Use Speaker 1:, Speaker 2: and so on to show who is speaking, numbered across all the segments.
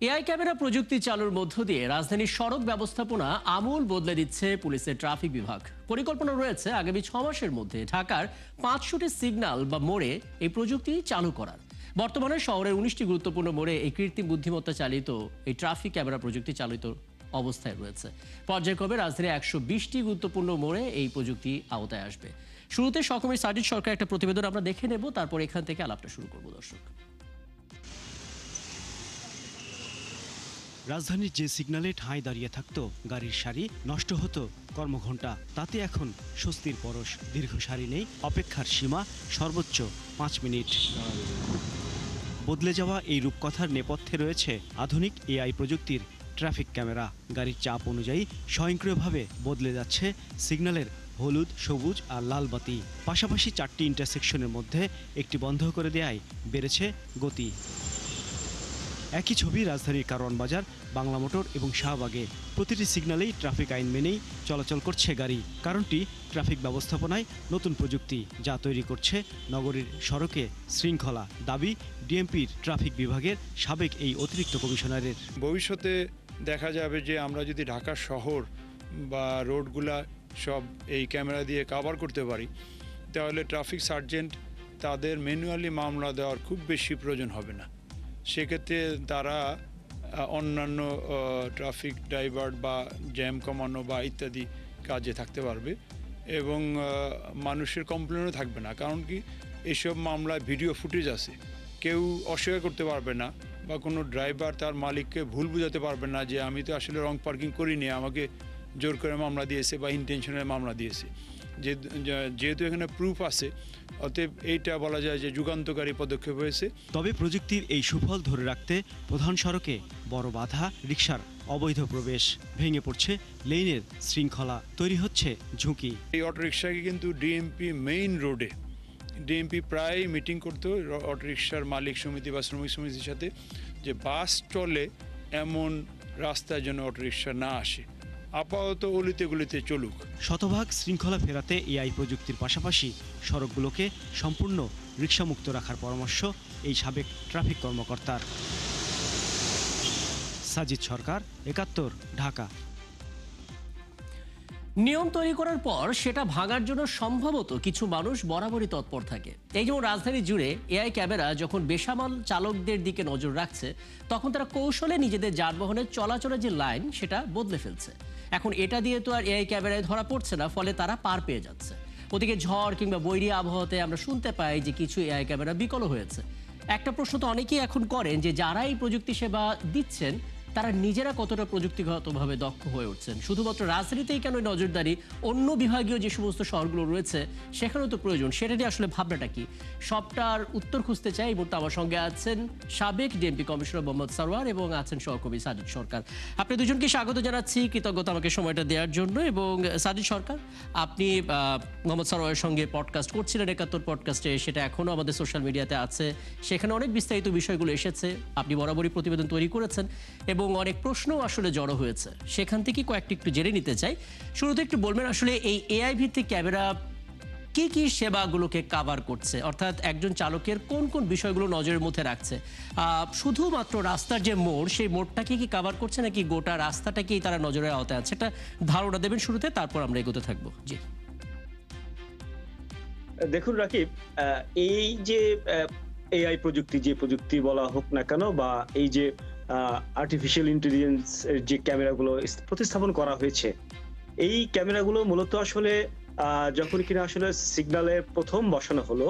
Speaker 1: AI camera প্রযুক্তি চালুর মধ্য দিয়ে রাজধানীর সড়ক ব্যবস্থাপনা আমূল বদলে দিচ্ছে পুলিশের ট্রাফিক বিভাগ। পরিকল্পনা রয়েছে আগামী 6 মাসের মধ্যে ঢাকার 500টি সিগন্যাল বা মোড়ে এই প্রযুক্তি চালু করার। বর্তমানে শহরের 19টি গুরুত্বপূর্ণ মোড়ে এই কৃত্রিম বুদ্ধিমত্তা চালিত এই ট্রাফিক ক্যামেরা প্রযুক্তি চালিত অবস্থায় রয়েছে। পর্যায়ক্রমে রাজধানীর 120টি গুরুত্বপূর্ণ মোড়ে এই প্রযুক্তি আওতায় আসবে। শুরুতে সহকর্মী সাজিদ সরকার একটা প্রতিবেদন আমরা দেখে নেব, তারপর এখান থেকে আলাপটা শুরু করব। দর্শক,
Speaker 2: রাজধানীর যে সিগন্যালে ঠাঁই দাঁড়িয়ে থাকতো গাড়ির সারি, নষ্ট হতো কর্মঘণ্টা, তাতে এখন স্বস্তির পরশ। দীর্ঘ সারি নেই, অপেক্ষার সীমা সর্বোচ্চ 5 মিনিট। বদলে যাওয়া এই রূপকথার নেপথ্যে রয়েছে আধুনিক এআই প্রযুক্তির ট্রাফিক ক্যামেরা। গাড়ির চাপ অনুযায়ী স্বয়ংক্রিয়ভাবে বদলে যাচ্ছে সিগন্যালের হলুদ, সবুজ আর লাল বাতি। পাশাপাশি 4টি ইন্টারসেকশনের মধ্যে একটি বন্ধ করে দেয়ায় বেড়েছে গতি। একই ছবি রাজধানীর কারওয়ান বাজার, বাংলা মোটর এবং শাহবাগে। প্রতিটি সিগন্যালেই ট্রাফিক আইন মেনেই চলাচল করছে গাড়ি। কারণটি ট্রাফিক ব্যবস্থাপনায় নতুন প্রযুক্তি, যা তৈরি করছে নগরীর সড়কে শৃঙ্খলা। দাবি ডিএমপির ট্রাফিক বিভাগের সাবেক এই অতিরিক্ত কমিশনারের।
Speaker 3: ভবিষ্যতে দেখা যাবে যে আমরা যদি ঢাকা শহর বা রোডগুলা সব এই ক্যামেরা দিয়ে কভার করতে পারি, তাহলে ট্রাফিক সার্জেন্ট তাদের ম্যানুয়ালি মামলা দেওয়ার খুব বেশি প্রয়োজন হবে না। সেক্ষেত্রে তারা অন্যান্য ট্রাফিক ডাইভার্ট বা জ্যাম কমানো বা ইত্যাদি কাজে থাকতে পারবে এবং মানুষের কমপ্লেনও থাকবে না। কারণ কি, এইসব মামলায় ভিডিও ফুটেজ আছে, কেউ অস্বীকার করতে পারবে না বা কোনো ড্রাইভার তার মালিককে ভুল বোঝাতে পারবে না যে আমি তো আসলে রং পার্কিং করিনি, আমাকে জোর করে মামলা দিয়েছে বা ইনটেনশনাল মামলা দিয়েছে। যেহেতু এখানে প্রুফ আছে, অতএব এইটা বলা যায় যে যুগান্তকারী পদক্ষেপ হয়েছে।
Speaker 2: তবে প্রযুক্তির এই সুফল ধরে রাখতে প্রধান সড়কে বড় বাধা রিকশার অবৈধ প্রবেশ। ভেঙে পড়ছে লেনের শৃঙ্খলা, তৈরি হচ্ছে ঝুঁকি।
Speaker 3: এই অটোরিকশাকে কিন্তু ডিএমপি মেইন রোডে ডিএমপি প্রায় মিটিং করতো অটোরিকশার মালিক সমিতি বা শ্রমিক সমিতির সাথে, যে বাস চলে এমন রাস্তায় যেন অটোরিকশা না আসে, আপাতত অলিতে গলিতে চলুক।
Speaker 2: শতভাগ শৃঙ্খলা ফেরাতে এআই প্রযুক্তির পাশাপাশি সড়কগুলোকে সম্পূর্ণ রিকশামুক্ত রাখার পরামর্শ এই সাবেক ট্রাফিক কর্মকর্তার। সাজিদ সরকার, 71, ঢাকা।
Speaker 1: নিয়ম তৈরি করার পর সেটা ভাঙার জন্য সম্ভবত কিছু মানুষ বরাবরই তৎপর থাকে। এই যেমন রাজধানী জুড়ে এআই ক্যামেরা যখন বেসামাল চালকদের দিকে নজর রাখছে, তখন তারা কৌশলে নিজেদের যানবাহনের চলাচলের যে লাইন সেটা বদলে ফেলছে। এখন এটা দিয়ে তো আর এআই ক্যামেরায় ধরা পড়ছে না, ফলে তারা পার পেয়ে যাচ্ছে। ওদিকে ঝড় কিংবা বৈরী আবহাওয়াতে আমরা শুনতে পাই যে কিছু এআই ক্যামেরা বিকল হয়েছে। একটা প্রশ্ন তো অনেকেই এখন করেন যে যারা এই প্রযুক্তি সেবা দিচ্ছেন তারা নিজেরা কতটা প্রযুক্তিগতভাবে দক্ষ হয়ে উঠছেন। শুধুমাত্র রাজধানীতেই কেন নজরদারি, অন্য বিভাগীয় যে সমস্ত শহরগুলো রয়েছে সেখানেও তো প্রয়োজন। সেটা নিয়ে আসলে ভাবনাটা কি, সবটার উত্তর খুঁজতে চাই। এই মুহূর্তে আমার সঙ্গে আছেন সাবেক ডিএমপি কমিশনার মোহাম্মদ সরওয়ার এবং আছেন সহকর্মী সাজিদ সরকার। আপনি দুজনকে স্বাগত জানাচ্ছি, কৃতজ্ঞতা আমাকে সময়টা দেওয়ার জন্য। এবং সাজিদ সরকার, আপনি মোহাম্মদ সরওয়ারের সঙ্গে পডকাস্ট করছিলেন 71 পডকাস্টে, সেটা এখনও আমাদের সোশ্যাল মিডিয়াতে আছে। সেখানে অনেক বিস্তারিত বিষয়গুলো এসেছে, আপনি বরাবরই প্রতিবেদন তৈরি করেছেন এবং অনেক প্রশ্ন আসলে জড়ো হয়েছে। সেখান থেকে কয়েকটি একটু জেনে নিতে চাই। শুরুতে একটু বলবেন আসলে এই এআই ভিত্তিক ক্যামেরা কি কি সেবাগুলোকে কভার করছে, অর্থাৎ একজন চালকের কোন কোন বিষয়গুলো নজরের মধ্যে রাখছে? শুধুমাত্র রাস্তার যে মোড়, সেই মোড়টাকে কি কভার করছে নাকি গোটা রাস্তাটাকেই তারা নজরের আওতায় আছে? একটা ধারণা দেবেন শুরুতে, তারপর আমরা এগোতে থাকবো। জি
Speaker 4: দেখুন রাকিব, এই যে এআই প্রযুক্তি, যে প্রযুক্তি বলা হোক না কেন, বা এই যে আর্টিফিশিয়াল ইন্টেলিজেন্স এর যে ক্যামেরাগুলো প্রতিস্থাপন করা হয়েছে, এই ক্যামেরাগুলো মূলত আসলে যখন কিনা আসলে সিগন্যালে প্রথম বসানো হলো,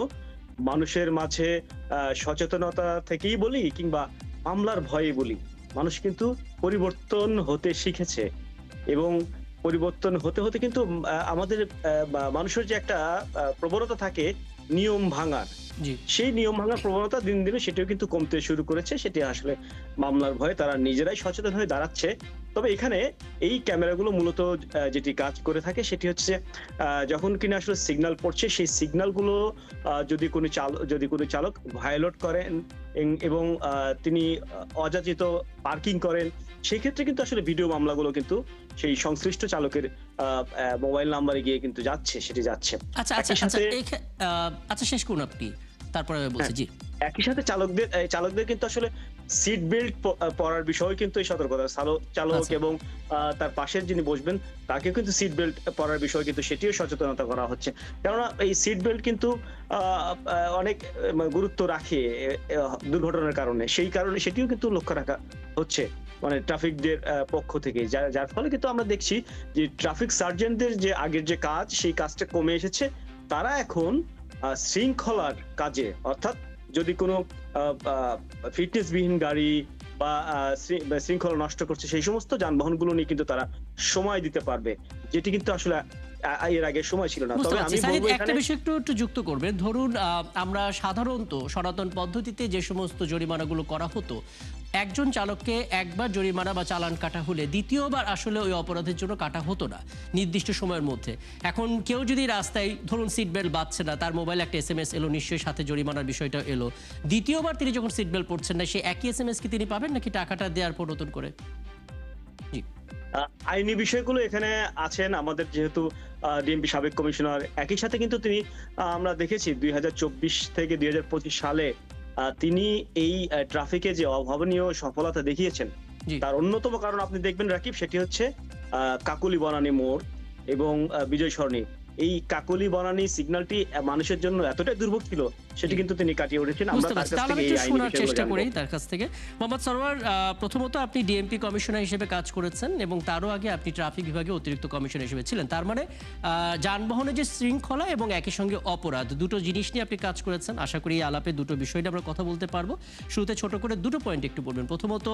Speaker 4: মানুষের মাঝে সচেতনতা থেকেই বলি কিংবা মামলার ভয়ে বলি, মানুষ কিন্তু পরিবর্তন হতে শিখেছে। এবং পরিবর্তন হতে হতে কিন্তু আমাদের মানুষের যে একটা প্রবণতা থাকে নিয়ম ভাঙার, সেই নিয়ম ভাঙার প্রবণতা দিন দিনে সেটাও কিন্তু কমতে শুরু করেছে। সেটি আসলে মামলার ভয়ে তারা নিজেরাই সচেতন হয়ে দাঁড়াচ্ছে। তবে এখানে এই ক্যামেরাগুলো মূলত যেটি কাজ করে থাকে সেটি হচ্ছে, যখন কিনা আসলে সিগন্যাল পড়ছে, সেই সিগন্যালগুলো যদি কোনো চালক ভায়োলেট করেন এবং তিনি অযাচিত পার্কিং করেন, সেই ক্ষেত্রে কিন্তু আসলে ভিডিও মামলাগুলো কিন্তু সেই সংশ্লিষ্ট চালকের মোবাইল নাম্বারে গিয়ে কিন্তু সেটি যাচ্ছে।
Speaker 1: আচ্ছা শেষ করুন আপনি, তারপরে বলছি। জি,
Speaker 4: একই সাথে চালকদের কিন্তু আসলে সিট বেল্ট পরার বিষয়ে কিন্তু এই সতর্কতা, চালক
Speaker 1: আচ্ছা।
Speaker 4: এবং তার পাশের যিনি বসবেন তাকে কিন্তু সিট বেল্ট পরার বিষয়ে কিন্তু সেটিও সচেতনতা করা হচ্ছে। কেননা এই সিট বেল্ট কিন্তু অনেক গুরুত্ব রাখে দুর্ঘটনার কারণে, সেই কারণে সেটিও কিন্তু লক্ষ্য রাখা হচ্ছে মানে ট্রাফিকদের পক্ষ থেকে, যার ফলে কিন্তু আমরা দেখছি যে ট্রাফিক সার্জেন্টদের যে আগের যে কাজ সেই কাজটা কমে এসেছে। তারা এখন শৃঙ্খলার কাজে, অর্থাৎ যদি কোনো ফিটনেসবিহীন গাড়ি বা শৃঙ্খলা নষ্ট করছে সেই সমস্ত যানবাহনগুলো নিয়ে কিন্তু তারা সময় দিতে পারবে, যেটি কিন্তু আসলে এর আগে সময় ছিল না।
Speaker 1: বুঝতে
Speaker 4: তবে
Speaker 1: পারছি।
Speaker 4: আমি
Speaker 1: সাজিদ,
Speaker 4: বলবো
Speaker 1: একটা
Speaker 4: এখানে
Speaker 1: বিষয় একটু যুক্ত করবেন। ধরুন আমরা সাধারণত সনাতন পদ্ধতিতে যে সমস্ত জরিমানাগুলো করা হতো, একজন চালককে একবার জরিমানা বা চালান কাটা হলে দ্বিতীয়বার আসলে ওই অপরাধের জন্য কাটা হতো না নির্দিষ্ট সময়ের মধ্যে। এখন কেউ যদি রাস্তায় ধরুন সিট বেল্ট বাঁধছে না, তার মোবাইলে একটা SMS এলো, নিশ্চয়ই সাথে জরিমানার বিষয়টা এলো, দ্বিতীয়বার তিনি যখন সিট বেল্ট পরছেন না, সেই একই SMS কি তিনি পাবেন নাকি টাকাটা দেওয়ার পর নতুন করে? জি।
Speaker 4: আইনি বিষয়গুলো এখানে আছেন আমাদের যেহেতু ডিএমপি সাবেক কমিশনার, একই সাথে কিন্তু তিনি আমরা দেখেছি 2024 থেকে 2025 সালে তিনি এই ট্রাফিকে যে অভাবনীয় সফলতা দেখিয়েছেন,
Speaker 1: জি।
Speaker 4: তার অন্যতম কারণ আপনি দেখবেন রাকিব, সেটি হচ্ছে কাকলি বনানী মোড় এবং বিজয় সরণি। এই কাকলি বনানী সিগন্যালটি মানুষের জন্য এতটাই দুর্ভোগ ছিল, সেটি কিন্তু তিনি কাটিয়ে উঠেছেন। আমরা
Speaker 1: বুঝতে
Speaker 4: তার
Speaker 1: পারছি।
Speaker 4: কাছ
Speaker 1: তাহলে
Speaker 4: থেকে
Speaker 1: আমি
Speaker 4: এই
Speaker 1: একটু
Speaker 4: আইনি
Speaker 1: শোনার
Speaker 4: বিষয়গুলো
Speaker 1: চেষ্টা
Speaker 4: জানবো।
Speaker 1: করি তার কাছ থেকে। মোহাম্মদ সরওয়ার, প্রথমত আপনি ডিএমপি কমিশনার হিসেবে কাজ করেছেন এবং তারও আগে আপনি ট্রাফিক বিভাগে অতিরিক্ত কমিশনার হিসেবে ছিলেন। তার মানে যানবাহনে যে শৃঙ্খলা এবং একই সঙ্গে অপরাধ, দুটো জিনিস নিয়ে আপনি কাজ করেছেন। আশা করি এই আলাপে দুটো বিষয় নিয়ে আমরা কথা বলতে পারবো। শুরুতে ছোট করে দুটো পয়েন্ট একটু বলবেন। প্রথমত,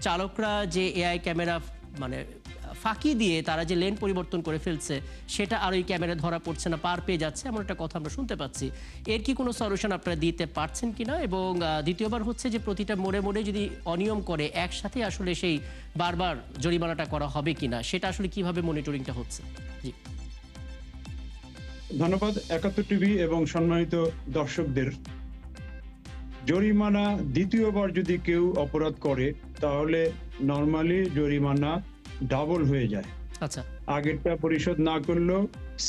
Speaker 1: চালকরা যে AI ক্যামেরা মানে ফাঁকি দিয়ে তারা যে লেন পরিবর্তন করে ফেলছে, সেটা আর ওই ক্যামেরা ধরা পড়ছে না, পার পেয়ে যাচ্ছে, এমন একটা কথা আমরা শুনতে পাচ্ছি। এর কি কোনো সলিউশন আপনারা দিতে পারছেন কিনা? এবং দ্বিতীয়বার হচ্ছে যে প্রতিটা মোড়ে মোড়ে যদি অনিয়ম করে একসাথে আসলে সেই বারবার জরিমানাটা করা হবে কিনা, সেটা আসলে কিভাবে মনিটরিংটা হচ্ছে? জি।
Speaker 3: ধন্যবাদ 71 টিভি এবং সম্মানিত দর্শকদের। জরিমানা দ্বিতীয়বার যদি কেউ অপরাধ করে তাহলে নরমালি জরিমানা ডাবল হয়ে যায়।
Speaker 1: আচ্ছা।
Speaker 3: আগেরটা পরিশোধ না করলেও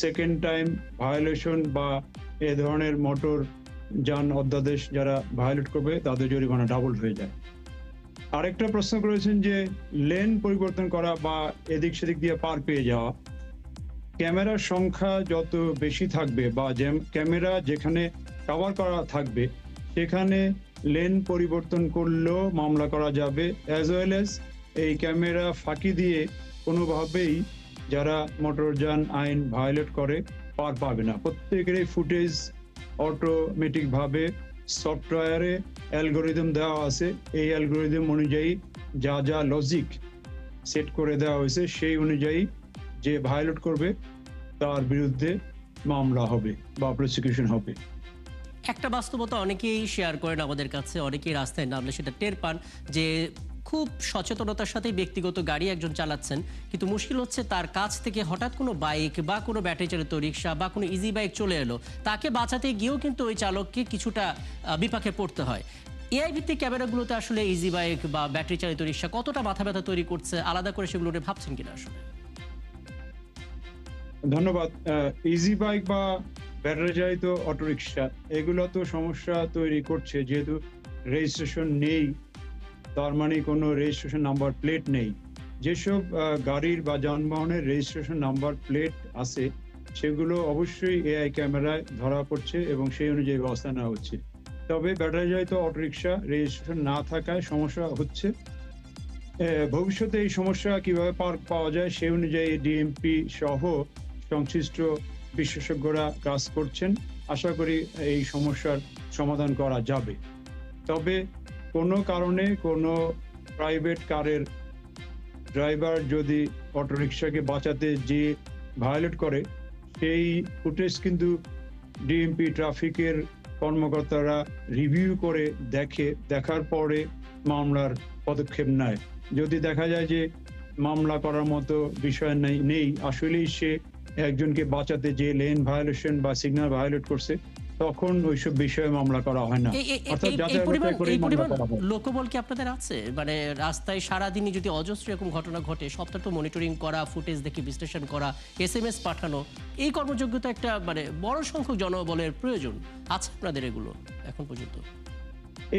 Speaker 3: সেকেন্ড টাইম ভায়োলেশন বা এ ধরনের মোটর যান অধ্যাদেশ যারা ভায়োলেট করবে তাদের জরিমানা ডাবল হয়ে যায়। আরেকটা প্রশ্ন করেছেন যে লেন পরিবর্তন করা বা এদিক সেদিক দিয়ে পার পেয়ে যাওয়া। ক্যামেরার সংখ্যা যত বেশি থাকবে বা ক্যামেরা যেখানে কভার করা থাকবে সেখানে লেন পরিবর্তন করলেও মামলা করা যাবে, অ্যাজ ওয়েল এজ এই ক্যামেরা ফাঁকি দিয়ে কোনোভাবেই যারা মোটরযান আইন ভায়োলেট করে পার পাবে না। প্রত্যেকেরই ফুটেজ অটোমেটিকভাবে সফটওয়্যারে অ্যালগোরিদম দেওয়া আছে, এই অ্যালগোরিদম অনুযায়ী যা যা লজিক সেট করে দেওয়া হয়েছে সেই অনুযায়ী যে ভায়োলেট করবে তার বিরুদ্ধে মামলা হবে বা প্রসিকিউশন হবে।
Speaker 1: একটা বাস্তবতা অনেকেই শেয়ার করেন আমাদের কাছে, অনেকেই রাস্তায় নামলে সেটা টের পান যে খুব সচেতনতার সাথে ব্যক্তিগত গাড়ি একজন চালাচ্ছেন, কিন্তু মুশকিল হচ্ছে তার কাছ থেকে হঠাৎ কোনো বাইক বা কোনো ব্যাটারি চালিত রিক্সা বা কোনো ইজি বাইক চলে এলো, তাকে বাঁচাতে গিয়েও কিন্তু ওই চালককে কিছুটা বিপাকে পড়তে হয়। AI ভিত্তিক ক্যামেরাগুলোতে আসলে ইজি বাইক বা ব্যাটারি চালিত রিক্সা কতটা মাথা ব্যথা তৈরি করছে, আলাদা করে সেগুলো নিয়ে ভাবছেন কিনা আসলে?
Speaker 3: ধন্যবাদ। ইজি বাইক বা ব্যাটারি চালিত অটোরিকশা এগুলো তো সমস্যা তৈরি করছে, যেহেতু রেজিস্ট্রেশন নেই, তার মানে কোনো রেজিস্ট্রেশন নাম্বার প্লেট নেই। যেসব গাড়ির বা যানবাহনের রেজিস্ট্রেশন নাম্বার প্লেট আছে সেগুলো অবশ্যই AI ক্যামেরায় ধরা পড়ছে এবং সেই অনুযায়ী ব্যবস্থা নেওয়া হচ্ছে। তবে ব্যাটারি চালিত অটোরিকশা রেজিস্ট্রেশন না থাকায় সমস্যা হচ্ছে। ভবিষ্যতে এই সমস্যা কিভাবে পার পাওয়া যায় সেই অনুযায়ী ডিএমপি সহ সংশ্লিষ্ট বিশেষজ্ঞরা কাজ করছেন। আশা করি এই সমস্যার সমাধান করা যাবে। তবে কোনো কারণে কোনো প্রাইভেট কারের ড্রাইভার যদি অটোরিকশাকে বাঁচাতে যে ভায়োলেট করে সেই ফুটেজ কিন্তু ডিএমপি ট্রাফিকের কর্মকর্তারা রিভিউ করে দেখার পরে মামলার পদক্ষেপ নেয়। যদি দেখা যায় যে মামলা করার মতো বিষয় নেই, আসলেই সে একজনকে বাঁচাতে যে লেন ভায়োলেশন বা সিগন্যাল ভায়োলেট করছে, তখন ওইসব বিষয়ে মামলা করা হয় না। অর্থাৎ
Speaker 1: এই পরিমাণ
Speaker 3: মামলা করা হয়।
Speaker 1: লোকবল কি আপনাদের আছে? মানে রাস্তায় সারাদিনই যদি অজস্র এরকম ঘটনা ঘটে, সবটা তো মনিটরিং করা, ফুটেজ দেখে বিশ্লেষণ করা, SMS পাঠানো, এই কর্মযোগ্যতা একটা মানে বড় সংখ্যক জনবলের প্রয়োজন আছে আপনাদের এগুলো এখন পর্যন্ত?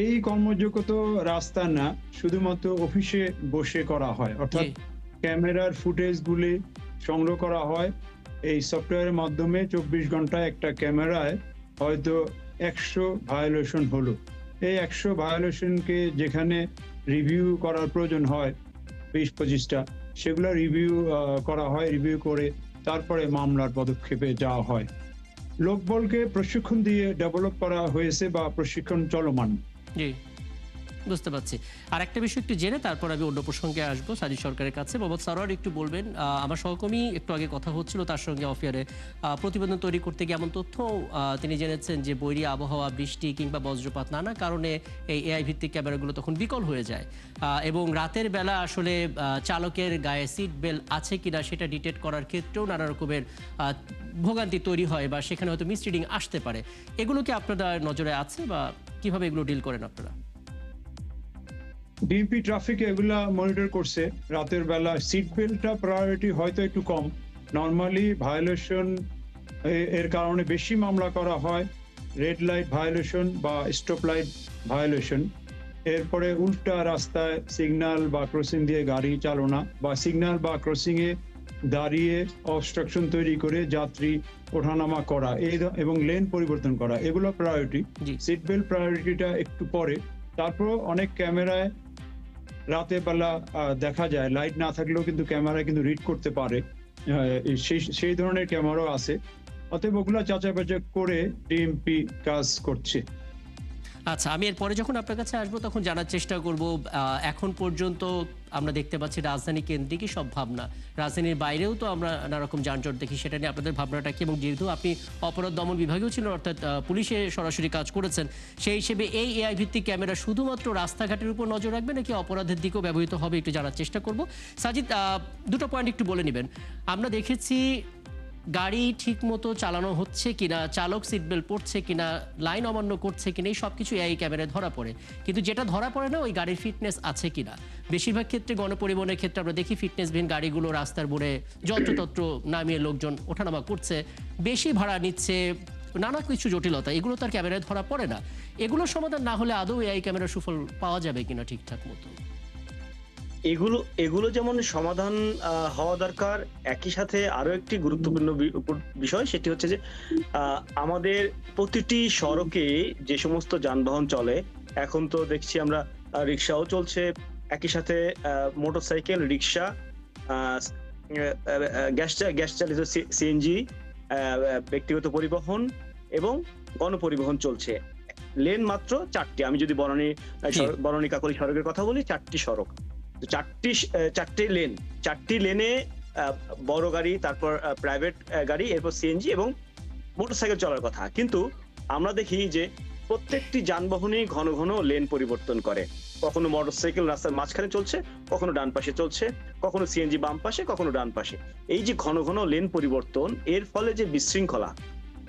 Speaker 5: এই কর্মযোগ্য তো রাস্তা না, শুধুমাত্র অফিসে বসে করা হয়, অর্থাৎ
Speaker 1: জি
Speaker 5: ক্যামেরার ফুটেজ গুলি সংগ্রহ করা হয় এই সফটওয়্যারের মাধ্যমে। 24 ঘন্টায় একটা ক্যামেরায় হয়তো 100 ভায়োলেশন হলো, এই 100 ভায়োলেশনকে যেখানে রিভিউ করার প্রয়োজন হয় 20-25টা, সেগুলো রিভিউ করা হয়, রিভিউ করে তারপরে মামলার পদক্ষেপে যাওয়া হয়। লোকবলকে প্রশিক্ষণ দিয়ে ডেভেলপ করা হয়েছে বা প্রশিক্ষণ চলমান।
Speaker 1: জি বুঝতে পারছি। আর একটা বিষয় একটু জেনে তারপর আমি অন্য প্রসঙ্গে আসবো সাজিদ সরকারের কাছে। মোহাম্মদ সারোয়ার একটু বলবেন, আমার সহকর্মী একটু আগে কথা হচ্ছিল তার সঙ্গে অফিয়ারে, প্রতিবেদন তৈরি করতে গিয়ে এমন তথ্য তিনি জেনেছেন যে বৈরী আবহাওয়া, বৃষ্টি কিংবা বজ্রপাত নানা কারণে এই এআই ভিত্তিক ক্যামেরাগুলো তখন বিকল হয়ে যায় এবং রাতের বেলা আসলে চালকের গায়ে সিট বেল্ট আছে কিনা সেটা ডিটেক্ট করার ক্ষেত্রেও নানা রকমের ভোগান্তি তৈরি হয় বা সেখানে হয়তো মিসরিডিং আসতে পারে। এগুলো কি আপনাদের নজরে আছে বা কিভাবে এগুলো ডিল করেন আপনারা?
Speaker 5: ডিএমপি ট্রাফিকে এগুলা মনিটর করছে। রাতের বেলা সিট বেল্টটা প্রায়োরিটি হয়তো একটু কম। নর্মালি ভায়োলেশন এর কারণে বেশি মামলা করা হয় রেড লাইট ভায়োলেশন বা স্টপ লাইট ভায়োলেশন। এরপরে উল্টা রাস্তায় সিগন্যাল বা ক্রসিং দিয়ে গাড়ি চালনা বা সিগন্যাল বা ক্রসিং এ দাঁড়িয়ে অবস্ট্রাকশন তৈরি করে যাত্রী ওঠানামা করা এবং লেন পরিবর্তন করা, এগুলো প্রায়োরিটি।
Speaker 1: জি
Speaker 5: সিট বেল্ট প্রায়োরিটিটা একটু পরে। তারপর অনেক ক্যামেরায় রাতের বেলা দেখা যায় লাইট না থাকলেও কিন্তু ক্যামেরা কিন্তু রিড করতে পারে, সেই ধরনের ক্যামেরাও আছে। অতএব ওগুলো যাচাই বাছাই করে ডিএমপি কাজ করছে।
Speaker 1: আচ্ছা, আমি এরপরে যখন আপনার কাছে আসবো তখন জানার চেষ্টা করব, এখন পর্যন্ত আমরা দেখতে পাচ্ছি রাজধানী কেন্দ্রিকই সব ভাবনা, রাজধানীর বাইরেও তো আমরা নানা রকম যানজট দেখি, সেটা নিয়ে আপনাদের ভাবনাটা কি? এবং যেহেতু আপনি অপরাধ দমন বিভাগেও ছিলেন, অর্থাৎ পুলিশে সরাসরি কাজ করেছেন, সেই হিসেবে এই এআই ভিত্তিক ক্যামেরা শুধুমাত্র রাস্তাঘাটের উপর নজর রাখবে নাকি অপরাধের দিকেও ব্যবহৃত হবে, একটু জানার চেষ্টা করব। সাজিদ, দুটো পয়েন্ট একটু বলে নেবেন। আমরা দেখেছি গাড়ি ঠিক মতো চালানো হচ্ছে কিনা, চালক সিট বেল্ট পড়ছে কিনা, লাইন অমান্য করছে কিনা, এই সব কিছু এই ক্যামেরায় ধরা পড়ে। কিন্তু যেটা ধরা পড়ে না ওই গাড়ির ফিটনেস আছে কিনা। বেশিরভাগ ক্ষেত্রে গণপরিবহনের ক্ষেত্রে আমরা দেখি ফিটনেসবিহীন গাড়িগুলো রাস্তার মোড়ে যন্ত্রতন্ত্র নামিয়ে লোকজন ওঠানামা করছে, বেশি ভাড়া নিচ্ছে, নানা কিছু জটিলতা, এগুলো তার ক্যামেরায় ধরা পড়ে না। এগুলোর সমাধান না হলে আদৌ এই ক্যামেরার সুফল পাওয়া যাবে কিনা ঠিকঠাক মতো?
Speaker 4: এগুলো যেমন সমাধান হওয়া দরকার, একই সাথে আরো একটি গুরুত্বপূর্ণ বিষয়, সেটি হচ্ছে যে আমাদের প্রতিটি সড়কে যে সমস্ত যানবাহন চলে, এখন তো দেখছি আমরা রিক্সাও চলছে, একই সাথে মোটরসাইকেল, রিক্সা, গ্যাস চালিত সিএনজি, ব্যক্তিগত পরিবহন এবং গণপরিবহন চলছে। লেন মাত্র 4টি। আমি যদি বনানী কাকলী সড়কের কথা বলি, 4টি সড়ক, চারটি লেন, 4টি লেনে বড় গাড়ি, তারপর প্রাইভেট গাড়ি, এরপর সিএনজি এবং মোটরসাইকেল চলার কথা। কিন্তু আমরা দেখি যে প্রত্যেকটি যানবাহনই ঘন ঘন লেন পরিবর্তন করে। কখনো মোটরসাইকেল রাস্তার মাঝখানে চলছে, কখনো ডান পাশে চলছে, কখনো সিএনজি বাম পাশে, কখনো ডান পাশে। এই যে ঘন ঘন লেন পরিবর্তন, এর ফলে যে বিশৃঙ্খলা,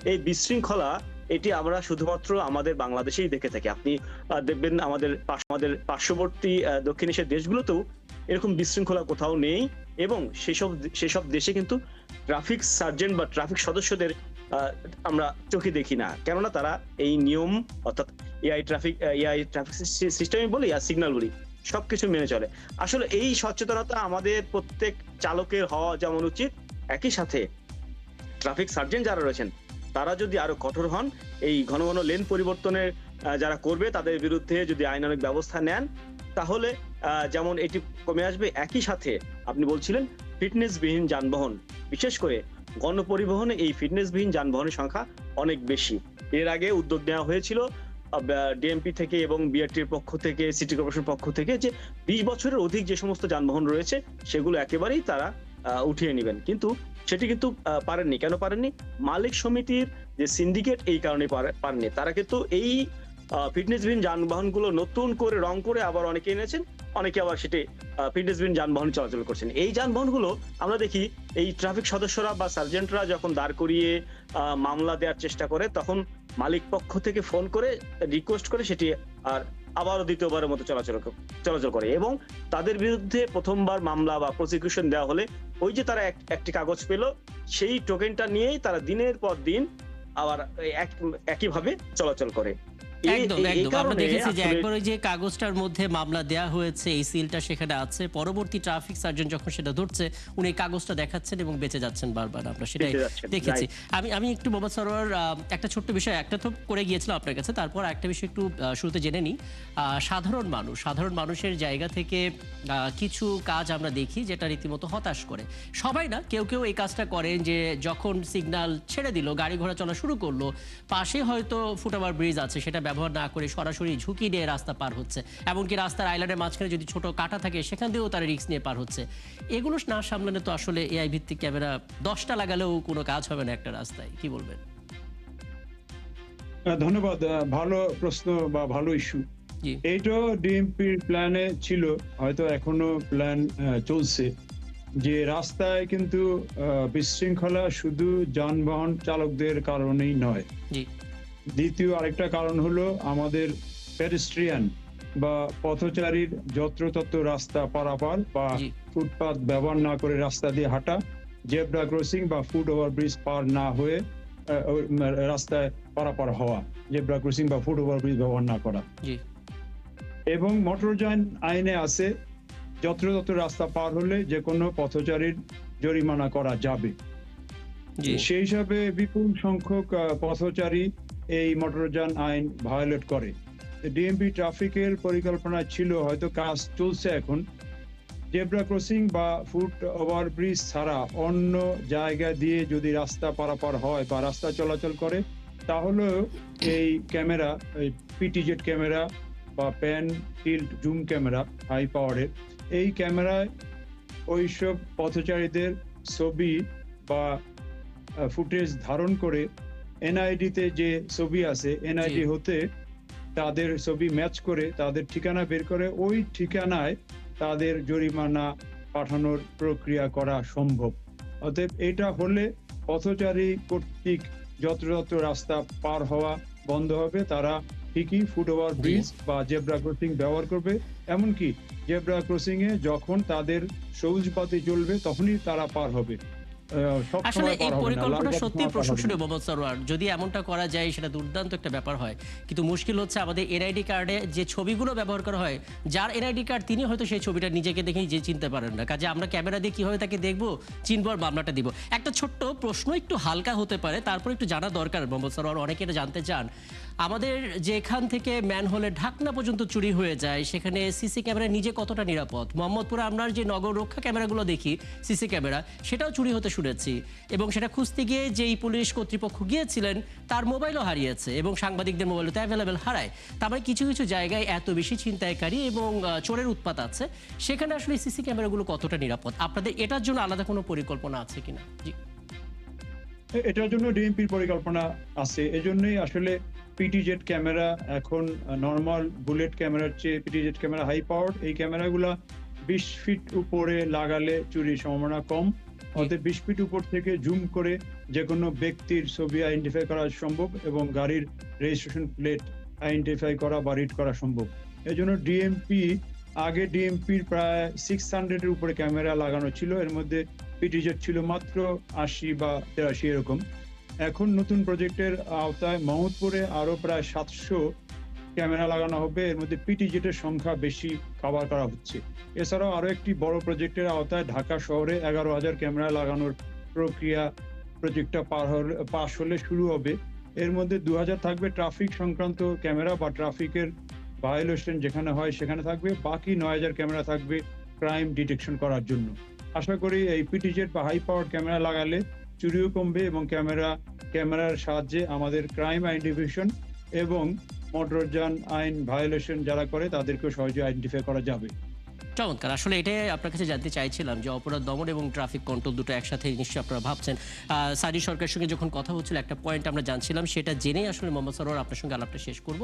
Speaker 4: এই বিশৃঙ্খলা এটি আমরা শুধুমাত্র আমাদের বাংলাদেশেই দেখে থাকি। আপনি দেখবেন আমাদের পার্শ্ববর্তী দক্ষিণ এশিয়ার দেশগুলোতেও এরকম বিশৃঙ্খলা কোথাও নেই, এবং সেসব দেশে কিন্তু ট্রাফিক সার্জেন্ট বা ট্রাফিক সদস্যদের আমরা চোখে দেখি না, কেননা তারা এই নিয়ম, অর্থাৎ এআই ট্রাফিক সিস্টেমই বলি আর সিগন্যাল বলি, সবকিছু মেনে চলে। আসলে এই সচেতনতা আমাদের প্রত্যেক চালকের হওয়া যেমন উচিত, একই সাথে ট্রাফিক সার্জেন্ট যারা রয়েছেন তারা যদি আরো কঠোর হন, এই ঘন ঘন লেন পরিবর্তনের যারা করবে তাদের বিরুদ্ধে যদি আইনানুগ ব্যবস্থা নেন, তাহলে যেমন এটি কমে আসবে। একই সাথে আপনি বলছিলেন ফিটনেসবিহীন যানবাহন, বিশেষ করে গণপরিবহনে এই ফিটনেসবিহীন যানবাহনের সংখ্যা অনেক বেশি। এর আগে উদ্যোগ নেওয়া হয়েছিল ডিএমপি থেকে এবং বিআরটির পক্ষ থেকে, সিটি কর্পোরেশন পক্ষ থেকে, যে 20 বছরের অধিক যে সমস্ত যানবাহন রয়েছে সেগুলো একেবারেই তারা উঠিয়ে নেবেন, কিন্তু সেটি কিন্তু পারেননি। কেন পারেননি? মালিক সমিতির যে সিন্ডিকেট এই কারণে পারেননি। তারা কিন্তু এই ফিটনেসবিহীন যানবাহনগুলো নতুন করে রং করে আবার অনেকে এনেছেন, অনেকে আবার সেটি ফিটনেসবিহীন যানবাহন চলাচল করছেন। এই যানবাহনগুলো আমরা দেখি এই ট্রাফিক সদস্যরা বা সার্জেন্টরা যখন দাঁড় করিয়ে মামলা দেওয়ার চেষ্টা করে, তখন মালিক পক্ষ থেকে ফোন করে রিকোয়েস্ট করে সেটি আর আবারও দ্বিতীয়বারের মতো চলাচল করে, এবং তাদের বিরুদ্ধে প্রথমবার মামলা বা প্রসিকিউশন দেওয়া হলে ওই যে তারা একটি কাগজ পেল, সেই টোকেনটা নিয়েই তারা দিনের পর দিন আবার একইভাবে চলাচল করে।
Speaker 1: একদম
Speaker 4: এই
Speaker 1: একদম আমরা
Speaker 4: কারণে
Speaker 1: দেখেছি যে
Speaker 4: আসলে
Speaker 1: একবার ওই যে কাগজটার মধ্যে মামলা দেয়া হয়েছে, এই সিলটা সেখানে আছে, পরবর্তী ট্রাফিক সার্জন যখন সেটা ধরছে উনি এই কাগজটা দেখাচ্ছেন এবং বেঁচে যাচ্ছেন বারবার, আমরা সেটাই
Speaker 4: বেঁচে যাচ্ছেন,
Speaker 1: দেখেছি।
Speaker 4: right.
Speaker 1: আমি একটু মোহাম্মদ সরোয়ার একটা ছোট্ট বিষয় একটা তো করে গিয়েছিলাম আপনার কাছে, তারপর একটা বিষয় একটু শুরুতে জেনে নিই। সাধারণ মানুষের জায়গা থেকে কিছু কাজ আমরা দেখি যেটা রীতিমতো হতাশ করে। সবাই না, কেউ কেউ এই কাজটা করেন যে যখন সিগন্যাল ছেড়ে দিল, গাড়ি ঘোড়া চলা শুরু করলো, পাশে হয়তো ফুটওভার ব্রিজ আছে সেটা ব্যবহার না করে সরাসরি ঝুঁকি নিয়ে রাস্তা পার হচ্ছে, এমনকি রাস্তার আইল্যান্ডের মাঝখানে যদি ছোট কাটা থাকে সেখান দিয়েও তারা রিস্ক নিয়ে পার হচ্ছে। এগুলো না সামলালে তো আসলে এআই ভিত্তিক ক্যামেরা 10টা লাগালেও কোনো কাজ হবে না একটা রাস্তায়, কি বলবেন?
Speaker 5: ধন্যবাদ। ভালো প্রশ্ন বা ভালো ইস্যু।
Speaker 1: জি
Speaker 5: এইটা ডিএমপির প্ল্যানে ছিল, হয়তো এখনো প্ল্যান চলছে, যে রাস্তায় কিন্তু বিশৃঙ্খলা শুধু যানবাহন চালকদের কারণেই নয়।
Speaker 1: জি
Speaker 5: দ্বিতীয় আরেকটা কারণ হলো আমাদের পেডেস্ট্রিয়ান বা পথচারীর যত্রতত্র রাস্তা পারাপার বা
Speaker 1: জি
Speaker 5: ফুটপাত ব্যবহার না করে রাস্তা দিয়ে হাঁটা, জেব্রা ক্রসিং বা ফুট ওভার ব্রিজ পার না হয়ে রাস্তায় পারাপার হওয়া, জেব্রা ক্রসিং বা ফুট ওভার ব্রিজ ব্যবহার না করা।
Speaker 1: জি
Speaker 5: এবং মোটরযান আইনে আছে যত্রতত্র রাস্তা পার হলে যে কোনো পথচারীর জরিমানা করা যাবে।
Speaker 1: জি
Speaker 5: সেই হিসাবে বিপুল সংখ্যক পথচারী এই মোটরযান আইন ভায়োলেট করে। ডিএমপি ট্রাফিকের পরিকল্পনা ছিল, হয়তো কাজ চলছে এখন, জেব্রা ক্রসিং বা ফুট ওভার ব্রিজ ছাড়া অন্য জায়গা দিয়ে যদি রাস্তা পারাপার হয় বা রাস্তা চলাচল করে, তাহলে এই ক্যামেরা, পিটিজেড ক্যামেরা বা pan tilt zoom camera high পাওয়ারের, এই ক্যামেরায় ওইসব পথচারীদের ছবি বা ফুটেজ ধারণ করে এনআইডিতে যে ছবি আছে, এনআইডি
Speaker 1: জি।
Speaker 5: হতে তাদের ছবি ম্যাচ করে তাদের ঠিকানা বের করে ওই ঠিকানায় তাদের জরিমানা পাঠানোর প্রক্রিয়া করা সম্ভব। অতএব এটা হলে পথচারী কর্তৃক যত্রতত্র রাস্তা পার হওয়া বন্ধ হবে, তারা ঠিকই ফুট ওভার ব্রিজ বা জেব্রা ক্রসিং ব্যবহার করবে। এমনকি জেব্রা ক্রসিং এ যখন তাদের সবুজ বাতি জ্বলবে তখনই তারা পার হবে, সব
Speaker 1: আসলে
Speaker 5: সময়
Speaker 1: এই
Speaker 5: পার হবে না, লাল
Speaker 1: পরিকল্পনা
Speaker 5: বাতি
Speaker 1: সত্যি
Speaker 5: সময় পার হবে
Speaker 1: প্রশংসনীয়
Speaker 5: না।
Speaker 1: মোহাম্মদ সরোয়ার, যদি এমনটা করা যায় সেটা দুর্দান্ত একটা ব্যাপার হয়। কিন্তু মুশকিল হচ্ছে আমাদের এনআইডি কার্ডে যে ছবিগুলো ব্যবহার করা হয়, যার এনআইডি কার্ড তিনি হয়তো সেই ছবিটা নিজেকে দেখেই যে চিনতে পারেন না, কাজে আমরা ক্যামেরা দিয়ে কিভাবে তাকে দেখবো, চিনবো আর মামলাটা দিব। একটা ছোট্ট প্রশ্ন, একটু হালকা হতে পারে, তারপর একটু জানা দরকার মোহাম্মদ সরোয়ার, অনেকে এটা জানতে চান। আমাদের যেখান থেকে ম্যানহোলের ঢাকনা পর্যন্ত চুরি হয়ে যায় সেখানে সিসি ক্যামেরা নিজে কতটা নিরাপদ? মোহাম্মদপুরে আপনার যে নগর রক্ষা ক্যামেরাগুলো দেখি সিসি ক্যামেরা, সেটাও চুরি হতে শুনেছি, এবং সেটা খুঁজতে গিয়ে যেই পুলিশ কর্তৃপক্ষ গিয়েছিলেন তার মোবাইলও হারিয়েছে এবং সাংবাদিকদের মোবাইলও তো অ্যাভেলেবেল হারায়। তারপরে কিছু কিছু জায়গায় এত বেশি ছিনতাইকারী এবং চোরের উৎপাত আছে, সেখানে আসলে সিসি ক্যামেরাগুলো কতটা নিরাপদ? আপনাদের এটার জন্য আলাদা কোনো পরিকল্পনা আছে কিনা? জি
Speaker 5: এটার জন্য ডিএমপির পরিকল্পনা আছে। এজন্যই আসলে পিটিজেড ক্যামেরা এখন নরমাল বুলেট ক্যামেরার চেয়ে পিটিজেড ক্যামেরা হাই পাওয়ার, এই ক্যামেরাগুলা 20 ফিট উপরে লাগালে চুরির সম্ভাবনা কম। অতএব 20 ফিট উপর থেকে জুম করে যে কোনো ব্যক্তির ছবি আইডেন্টিফাই করা সম্ভব এবং গাড়ির রেজিস্ট্রেশন প্লেট আইডেন্টিফাই করা বা রিড করা সম্ভব। এজন্য আগে ডিএমপির প্রায় 600-এর উপরে ক্যামেরা লাগানো ছিল, এর মধ্যে পিটিজেড ছিল মাত্র 80 বা 83 এরকম। এখন নতুন প্রজেক্টের আওতায় মোহাম্মদপুরে আরো প্রায় 700 ক্যামেরা লাগানো হবে, এর মধ্যে পিটিজেটের সংখ্যা বেশি কভার করা হচ্ছে। এছাড়াও আরো একটি বড় প্রজেক্টের আওতায় ঢাকা শহরে 11,000 ক্যামেরা লাগানোর প্রজেক্টটা পাস হলে শুরু হবে। এর মধ্যে 2,000 থাকবে ট্রাফিক সংক্রান্ত ক্যামেরা বা ট্রাফিকের ভায়োলেশন যেখানে হয় সেখানে থাকবে, বাকি 9,000 ক্যামেরা থাকবে ক্রাইম ডিটেকশন করার জন্য। আশা করি এই পিটিজেড বা হাই পাওয়ার ক্যামেরা লাগালে চুরিও কমবে এবং ক্যামেরার সাহায্যে আমাদের ক্রাইম আইডেন্টিফিকেশন এবং মোটরযান আইন ভায়োলেশন যারা করে তাদেরকেও সহজে আইডেন্টিফাই করা যাবে।
Speaker 1: চমৎকার। আসলে এটাই আপনার কাছে জানতে চাইছিলাম যে অপরাধ দমন এবং ট্রাফিক কন্ট্রোল দুটো একসাথে নিশ্চয়ই আপনারা ভাবছেন। সাদি সরকারের সঙ্গে যখন কথা হচ্ছিল একটা পয়েন্ট আমরা জানছিলাম, সেটা জেনেই আসলে মোহাম্মদ সরোয়ার আপনার সঙ্গে আলাপটা শেষ করব।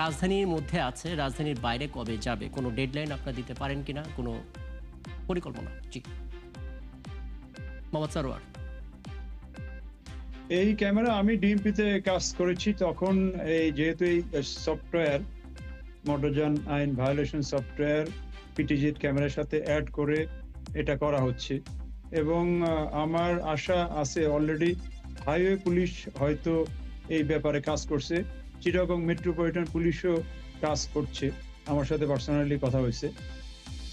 Speaker 1: রাজধানীর মধ্যে আছে, রাজধানীর বাইরে কবে যাবে, কোনো ডেডলাইন আপনারা দিতে পারেন কিনা, কোনো পরিকল্পনা? জি মোহাম্মদ সরোয়ার।
Speaker 5: এই ক্যামেরা আমি ডিএমপিতে কাজ করেছি তখন, যেহেতু এই সফটওয়্যার মোটরযান আইন ভায়োলেশন সফটওয়্যার পিটিজেড ক্যামেরার সাথে অ্যাড করে এটা করা হচ্ছে এবং আমার আশা আছে অলরেডি হাইওয়ে পুলিশ হয়তো এই ব্যাপারে কাজ করছে। চিটাগং মেট্রোপলিটন পুলিশও কাজ করছে, আমার সাথে পার্সোনালি কথা হয়েছে।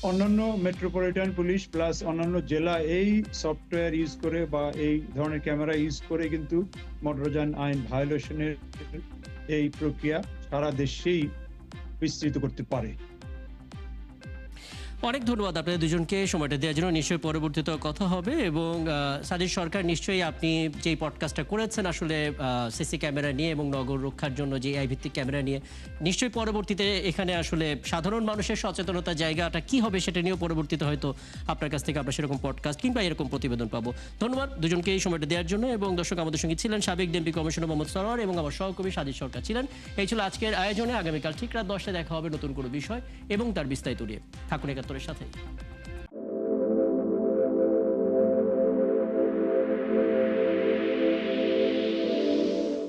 Speaker 5: অন্যান্য মেট্রোপলিটন পুলিশ প্লাস অন্যান্য জেলা এই সফটওয়্যার ইউজ করে বা এই ধরনের ক্যামেরা ইউজ করে কিন্তু মোটরযান আইন ভায়োলেশনের এই প্রক্রিয়া সারা দেশেই বিস্তৃত করতে পারে।
Speaker 1: অনেক ধন্যবাদ আপনাদের দুজনকে সময়টা দেওয়ার জন্য। নিশ্চয়ই পরবর্তীতে কথা হবে এবং সাজিদ সরকার, নিশ্চয়ই আপনি যেই পডকাস্টটা করেছেন আসলে সিসি ক্যামেরা নিয়ে এবং নগর রক্ষার জন্য যে এআই ভিত্তিক ক্যামেরা নিয়ে, নিশ্চয়ই পরবর্তীতে এখানে আসলে সাধারণ মানুষের সচেতনতার জায়গাটা কি হবে সেটা নিয়েও পরবর্তীতে হয়তো আপনার কাছ থেকে আমরা সেরকম পডকাস্ট কিংবা এরকম প্রতিবেদন পাবো। ধন্যবাদ দুজনকে এই সময়টা দেওয়ার জন্য। এবং দর্শক, আমাদের সঙ্গে ছিলেন সাবেক ডিএমপি কমিশনার মোহাম্মদ সরোয়ার এবং আমার সহকর্মী সাজিদ সরকার ছিলেন। এই ছিল আজকের আয়োজনে। আগামীকাল ঠিক রাত 10টায় দেখা হবে নতুন কোনো বিষয় এবং তার বিস্তারিত নিয়ে। থাকুন ৭১-এর সাথে।